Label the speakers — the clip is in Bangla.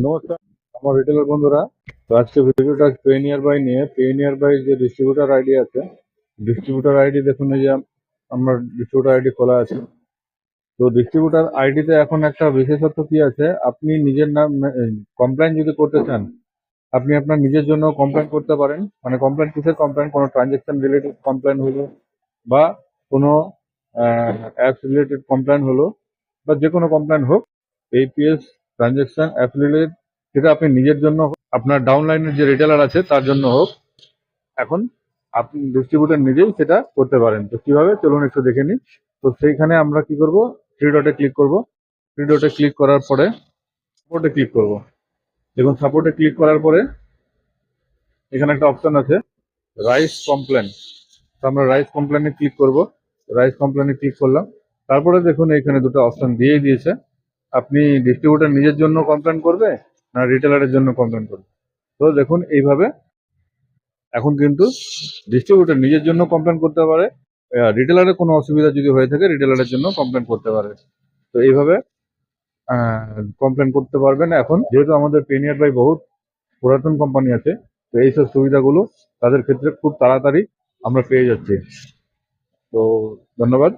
Speaker 1: নমস্কার আমার রিটেলার বন্ধুরা। তো আজকে ভিডিওটা পেনিয়ার বাই নিয়ে পেনিয়ার বাই যে ডিস্ট্রিবিউটার আইডি আছে, ডিস্ট্রিবিউটার আইডি দেখুন, এই যে আমার ডিস্ট্রিবিউটার আইডি খোলা আছে। তো ডিস্ট্রিবিউটার আইডিতে এখন একটা বিশেষত্ব কি আছে, আপনি নিজের নাম কমপ্লেন যদি করতে চান, আপনি আপনার নিজের জন্য কমপ্লেন করতে পারেন। মানে কমপ্লেন কিসের কমপ্লেন? কোনো ট্রানজেকশন রিলেটেড কমপ্লেন হলো, বা কোনো অ্যাপস রিলেটেড কমপ্লেন হলো, বা যে কোনো কমপ্লেন হোক, এপিএস ট্রানজেকশন অ্যাপ রিলেটেড, সেটা আপনি নিজের জন্য হোক, আপনার ডাউনলাইনের যে রিটেলার আছে তার জন্য হোক, এখন আপনি ডিস্ট্রিবিউটর নিজেই সেটা করতে পারেন। তো কিভাবে, চলুন একটু দেখে নিই। তো সেইখানে আমরা কি করব, থ্রি ডটে ক্লিক করব। থ্রি ডটে ক্লিক করার পরে সাপোর্টে ক্লিক করব। দেখুন, সাপোর্টে ক্লিক করার পরে এখানে একটা অপশন আছে রাইস কমপ্লেন। তো আমরা রাইস কমপ্লেনে ক্লিক করব। রাইস কমপ্লেনে ক্লিক করলাম। তারপরে দেখুন এখানে দুটো অপশন দিয়ে দিয়েছে, আপনি ডিস্ট্রিবিউটর নিজের জন্য কমপ্লেন করবে না রিটেলারের জন্য কমপ্লেন করবে। তো দেখুন এইভাবে এখন কিন্তু ডিস্ট্রিবিউটর নিজের জন্য কমপ্লেন করতে পারে, রিটেলারের কোনো অসুবিধা যদি হয়ে থাকে রিটেলারের জন্য কমপ্লেন করতে পারে। তো এইভাবে কমপ্লেন করতে পারবেন। এখন যেহেতু আমাদের পেনিয়ার বাই বহুত পুরাতন কোম্পানি আছে, তো এইসব সুবিধাগুলো তাদের ক্ষেত্রে খুব তাড়াতাড়ি আমরা পেয়ে যাচ্ছি। তো ধন্যবাদ।